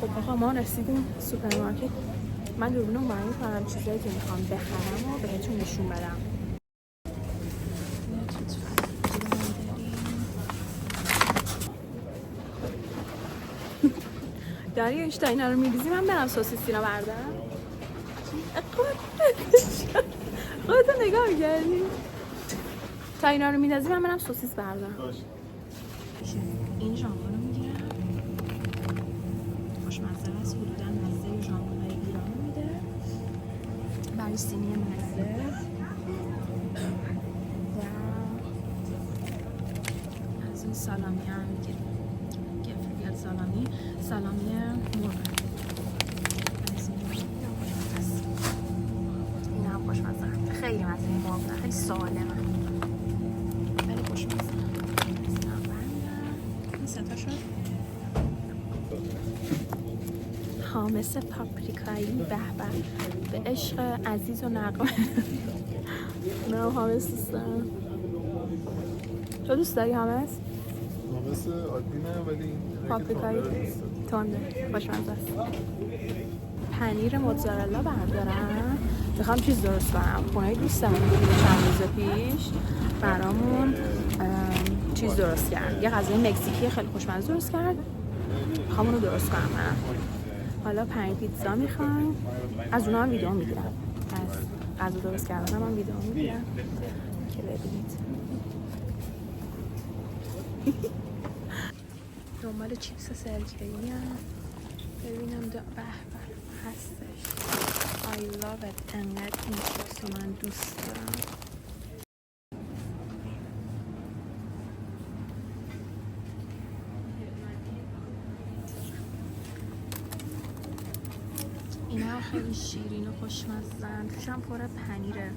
خب آقا ما رسیدیم سوپرمارکت. من دوربینو برای میکنم چیزایی که میخوام بخرم و بهتون نشون بدم. داری اشتا اینا رو میریزی من برم سوسیسی رو بردارم. خودتو نگاه میکردی تا اینا رو میندازی من برم سوسیس بردارم. این ژامبون رو میگیرم، خوشمزه است، حدودا مزه ژامبون‌های ایران میده. برای سینی مزه و از این سالامی هم میگیریم، گفریل سالامی مرغ. از این هم خوشمزه است، خیلی مزه مرغ نه، خیلی سالمه ولی خوشمزه. این ستا شد حامس پاپریکایی. به به به عشق عزیز و نقمه. نه حامس دوست دارم. تو دوست داری حامس؟ حامس عادی نه ولی پاپریکایی تنده خوشمزه است. پنیر موتزارلا بردارم. میخوام چیز درست کنم. خونه دوستم چند روز پیش برامون چیز درست کرد، یه غذای مکزیکی خیلی خوشمزه درست کرد. میخوام اونو درست کنم من. حالا پنیر پیتزا میخوام، از اونها هم ویدیو میگیرم، از غذا درست کردن هم ویدیو میگیرم که ببینید. دنبال چیپس سرکه‌ای هم ببینم به هستش. I love it. انقدر این چیپس رو من دوست دارم. اینا خیلی شیرین و خوشمزن، توش هم پر پنیره،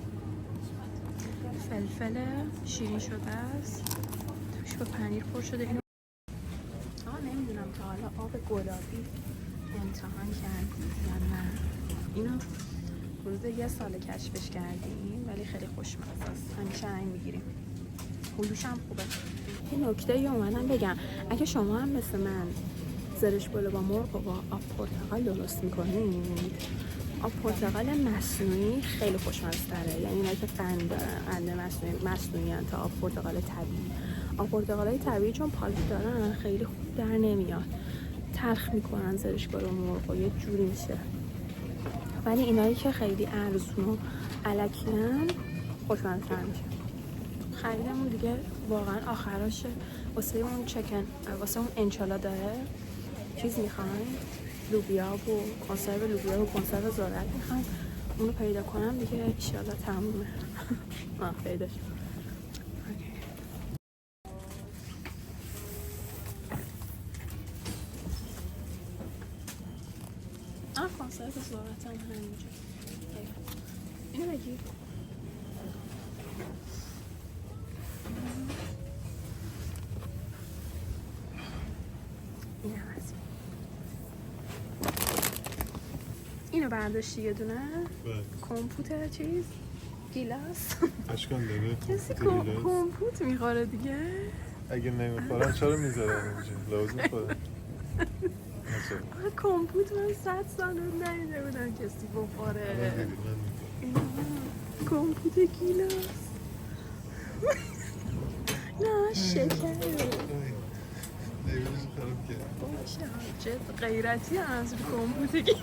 فلفل شیرین شده است، توش با پنیر پر شده. اینو نمیدونم تا حالا آب گلابی امتحان کردیم یا نه. اینو حدود یه سال کشفش کردیم ولی خیلی خوشمزه است، همیشه این میگیریم. هلوش هم خوبه. یه نکته ای اومدم بگم، اگه شما هم مثل من زرش بالا با مرغ و با آب پرتقال درست میکنید، آب پرتقال مصنوعی خیلی خوشمزه تره. یعنی اینا که قند دارن، قند مصنوعی ان تا آب پرتقال طبیعی. آب پرتقالای طبیعی چون پالک دارن خیلی خوب در نمیاد، تلخ میکنن زرش بالا مرغ و یه جوری میشه. ولی اینایی که خیلی ارزون و الکیان خوشمزه تر میشه. خریدمون دیگه واقعا آخراشه. واسه اون چکن، واسه اون انچالادا چیز میخوایم، لوبیا و کنسرو لوبیا و کنسرو ذرت میخوایم. اونو پیدا کنم دیگه انشالله تمومه. پیدا شد. کنسرو ذرت هم همینجا. اینو بگیر. اینو برداشتی یه دونه؟ کمپوت چیز؟ گیلاس؟ اشکال داره. کسی کمپوت میخوره دیگه؟ اگه نمیخورن چرا میذارن اینجا؟ لازم خورن. کمپوت من 100 سال ندیده بودم کسی بخوره. کمپوت گیلاس. نه شکر. لیبلش خراب کرد. باشه چه غیرتی هم از کمپوت گیلاس.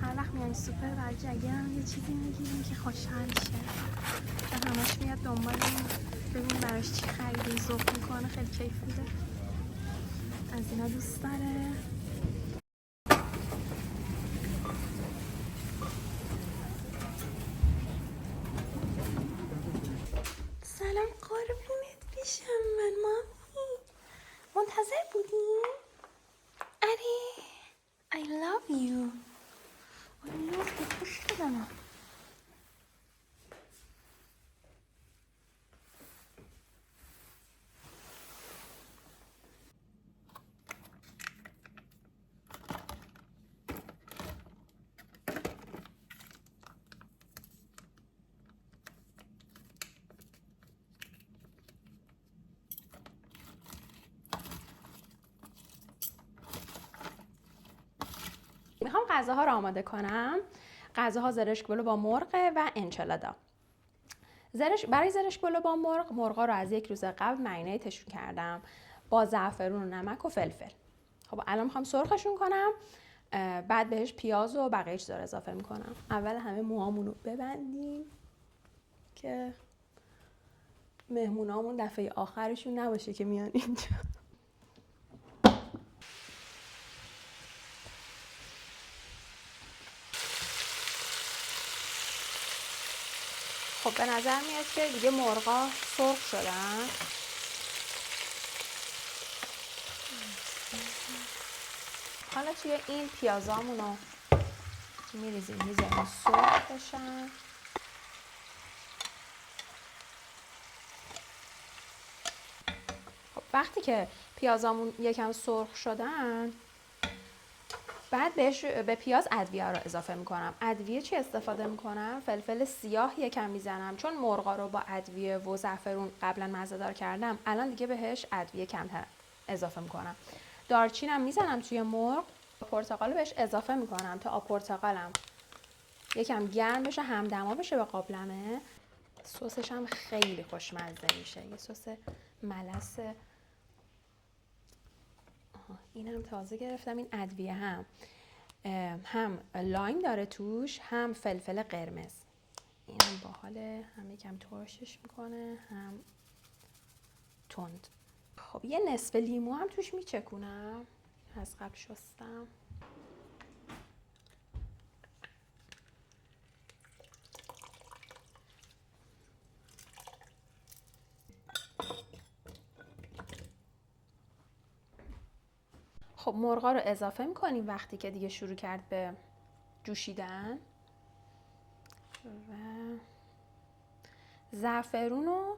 هر وقت میایم سوپر برای هم یه چیزی میگیریم که خوشحال شه. چون همش میاد دنبال ببین براش چی خریدیم، ذوق میکنه، خیلی کیف میده. از اینا دوست داره. سلام قربونت بشم من مامی. منتظر بودیم؟ اره I love you. I love you. خوش بدم. میخوام غذاها رو آماده کنم. غذاها زرشک بلو با مرغ و انچیلادا. برای زرشک بلو با مرغا رو از یک روز قبل مرینیتشون کردم با زعفرون و نمک و فلفل. خب الان میخوام سرخشون کنم، بعد بهش پیاز و بقیه چیزا رو اضافه میکنم. اول همه موهامون رو ببندیم که مهمونامون دفعه آخرشون نباشه که میان اینجا. خب به نظر میاد که دیگه مرغا سرخ شدن. حالا توی این پیازامون رو میریزیم میذاریم سرخ بشن. خب وقتی که پیازامون یکم سرخ شدن، بعد به پیاز ادویه رو اضافه میکنم. ادویه چی استفاده میکنم؟ فلفل سیاه یکم میزنم، چون مرغا رو با ادویه و زعفرون قبلا مزه دار کردم. الان دیگه بهش ادویه کمتر اضافه میکنم. دارچینم میزنم توی مرغ. پرتقال بهش اضافه میکنم تا آب پرتقالم یکم گرم بشه، همدما بشه به قابلمه. سسش هم خیلی خوشمزه میشه، یه سس ملسه. اینم تازه گرفتم. این ادویه هم لایم داره توش، هم فلفل قرمز. اینم باحاله، هم یکم ترشش میکنه، هم تند. خب یه نصف لیمو هم توش میچکونم، از قبل شستم. خب مرغا رو اضافه میکنیم وقتی که دیگه شروع کرد به جوشیدن. و زعفرون رو،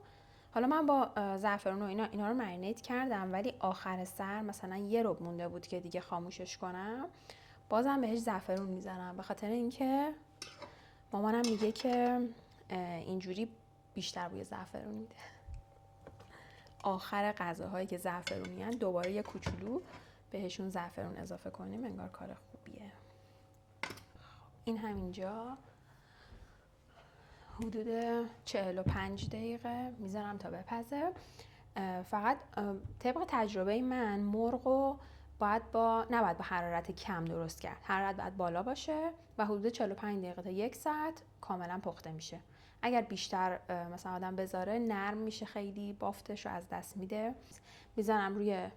حالا من با زعفرون و اینا رو مرینیت کردم، ولی آخر سر مثلا یه ربع مونده بود که دیگه خاموشش کنم، بازم بهش زعفرون میزنم، به خاطر اینکه مامانم میگه که اینجوری بیشتر بوی زعفرون میده. آخر غذاهایی که زعفرونی هن دوباره یه کوچولو بهشون زعفرون اضافه کنیم، انگار کار خوبیه. این همینجا حدود 45 دقیقه میذارم تا بپزه. فقط طبق تجربه من مرغو نباید با حرارت کم درست کرد. حرارت باید بالا باشه و حدود 45 دقیقه تا 1 ساعت کاملا پخته میشه. اگر بیشتر مثلا آدم بذاره نرم میشه، خیلی بافتش رو از دست میده. میذارم روی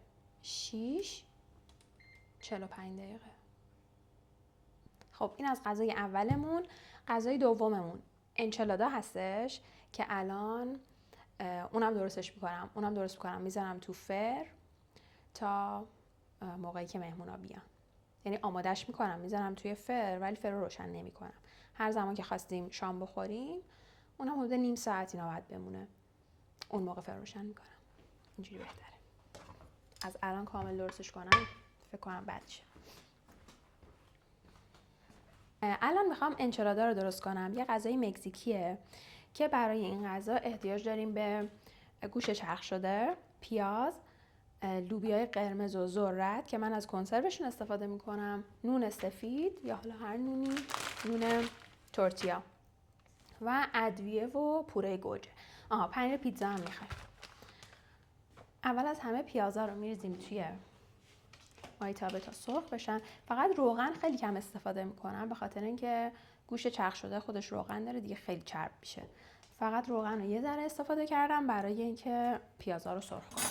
45 دقیقه. خب این از غذای اولمون. غذای دوممون انچیلادا هستش که الان اونم درست میکنم. میذارم تو فر تا موقعی که مهمونا بیان. یعنی آمادش میکنم، میذارم توی فر، ولی فر رو روشن نمیکنم. هر زمان که خواستیم شام بخوریم، اونم حدود نیم ساعت اینا باید بمونه، اون موقع فر روشن میکنم. اینجوری بهتره. از الان کامل درستش کنم، فکر کنم بد شه. الان میخوام انچیلادا رو درست کنم. یه غذای مکزیکیه که برای این غذا احتیاج داریم به گوشت چرخ شده، پیاز، لوبیای قرمز و ذرت که من از کنسروشون استفاده میکنم، نون سفید یا حالا هر نونی، نون تورتیا و ادویه و پوره گوجه. پنیر پیتزا هم میخوایم. اول از همه پیازا رو میریزیم توی مایتابه تا سرخ بشن. فقط روغن خیلی کم استفاده میکنم، به خاطر اینکه گوشت چرخ شده خودش روغن داره دیگه، خیلی چرب میشه. فقط روغن رو یه ذره استفاده کردم برای اینکه پیازا رو سرخ کنم.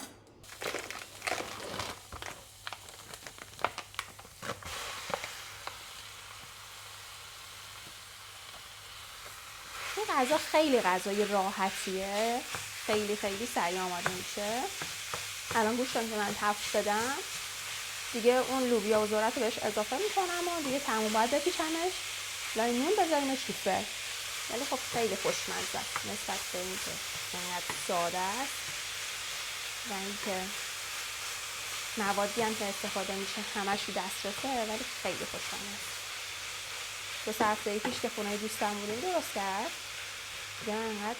این غذا خیلی غذای راحتیه، خیلی خیلی سریع آماده میشه. الان گوشتم که من تفت بدم دیگه، اون لوبیا و ذرت رو بهش اضافه میکنم و دیگه تموم. باید بپیچمش لای نون، بذاریمش تو فر. ولی خب خیلی خوشمزه است نسبت به اینکه اینقدر ساده است و اینکه موادی هم که استفاده میشه همش تو دسترسه، ولی خیلی خوشمزه است. 2 هفته پیش که خونه دوستم بودیم درست کرد دیگه، من اینقدر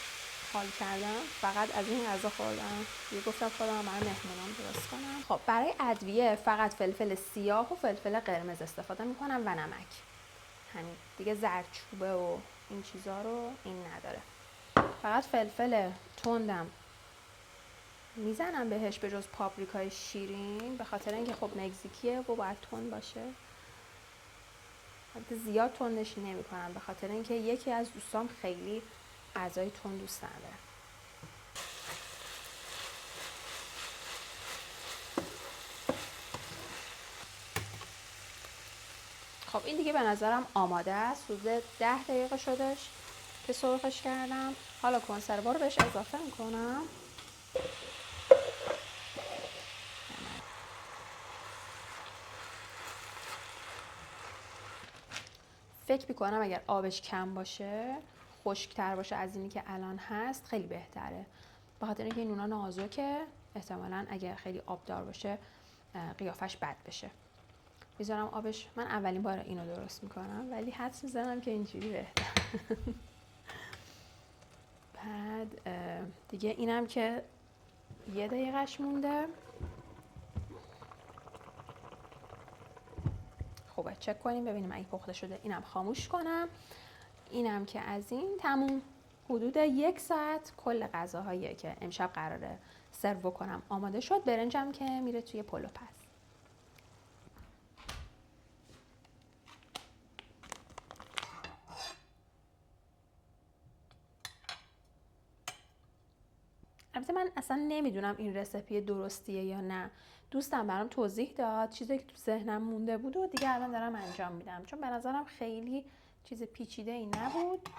حال کردم، فقط از این غذا خوردم. دیگه گفتم خودم برای مهمونام درست کنم. خب برای ادویه فقط فلفل سیاه و فلفل قرمز استفاده میکنم و نمک. همین دیگه، زردچوبه و این چیزا رو این نداره. فقط فلفل تندم میزنم بهش به جز پاپریکای شیرین، به خاطر اینکه خب مکزیکیه و باید تند باشه. البته زیاد تندش نمی‌کنم به خاطر اینکه یکی از دوستام خیلی غذای تند دوست نداره. خب این دیگه به نظرم آماده است. حدود 10 دقیقه شدش که سرخش کردم. حالا کنسروا رو بهش اضافه میکنم. فکر میکنم اگر آبش کم باشه، خشک‌تر باشه از اینی که الان هست، خیلی بهتره. به خاطر اینکه نونا نازکه، احتمالاً اگه خیلی آبدار باشه قیافش بد بشه. میذارم آبش. من اولین بار اینو درست میکنم ولی حدس میزنم که اینجوری بهتره. بعد دیگه اینم که 1 دقیقه‌اش مونده. خوبه چک کنیم ببینیم اگه پخته شده. اینم خاموش کنم. اینم که از این تموم. حدود 1 ساعت کل غذاهایی که امشب قراره سرو کنم آماده شد. برنجم که میره توی پلو پز. البته من اصلا نمیدونم این رسیپی درستیه یا نه. دوستم برام توضیح داد، چیزی که تو ذهنم مونده بود و دیگه الان دارم انجام میدم، چون به نظرم خیلی چیز پیچیده ای نبود.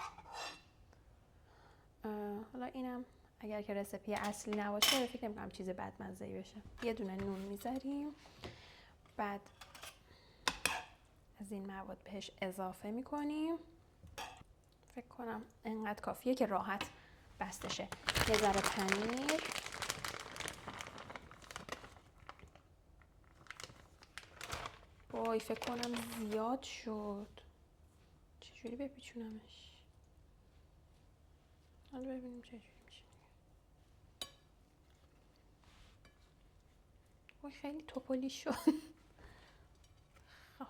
حالا اینم اگر که رسیپی اصلی نباشه فکر نمی‌کنم چیز بدمزه‌ای بشه. یه دونه نون میذاریم، بعد از این مواد بهش اضافه میکنیم. فکر کنم اینقدر کافیه که راحت بسته شه. یه ذره پنیر، وای فکر کنم زیاد شد. چجوری بپیچونمش؟ حالا ببینیم چجوری میشه. وای خیلی توپلی شد. خب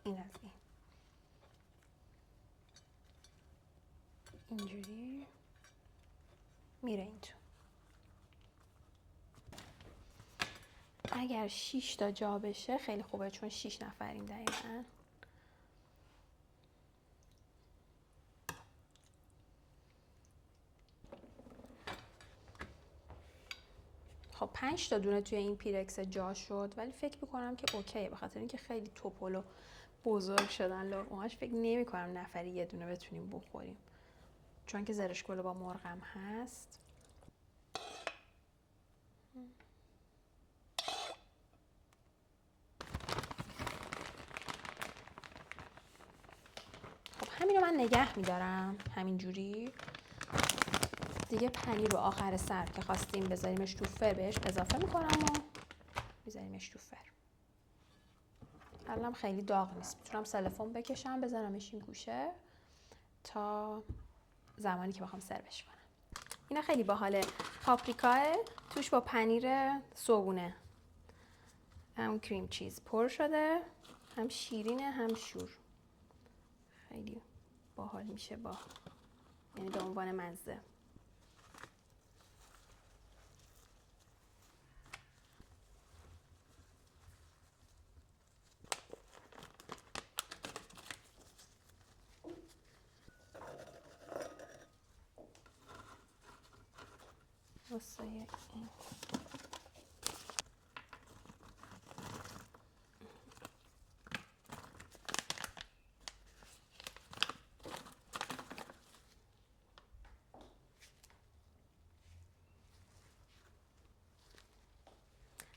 این از این اینجوری میره این تو. اگر 6 تا جا بشه خیلی خوبه، چون 6 نفریم دقیقاً. خب 5 تا دونه توی این پیرکس جا شد، ولی فکر میکنم که اوکیه به خاطر اینکه خیلی توپل و بزرگ شدن لقمه‌هاش. فکر نمی‌کنم نفری یه دونه بتونیم بخوریم، چون که زرشکلو با مرغم هست. خب همین رو من نگه میدارم همینجوری. دیگه پنیر رو آخر سر که خواستیم بذاریمش تو فر بهش اضافه میکنم و میذاریمش تو فر. الان خیلی داغ نیست، میتونم سلفون بکشم بذارمش این گوشه تا زمانی که بخوام سروش کنم. اینا خیلی باحاله. پاپریکاه توش با پنیر صبونه، هم کریم چیز پر شده، هم شیرینه هم شور. خیلی باحال میشه، با یعنی به عنوان مزه. واسه این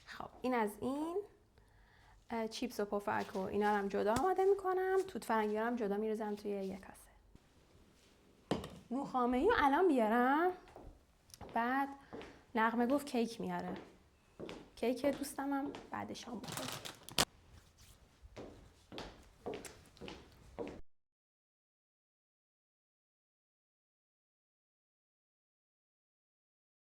خب این از این. چیپس و پفک و اینا رو هم جدا آماده میکنم. توت فرنگی رو هم جدا میریزم توی یک کاسه. نوخامه‌ای رو الان بیارم. بعد نغمه گفت کیک میاره. کیک دوستم هم بعد شام بخورم.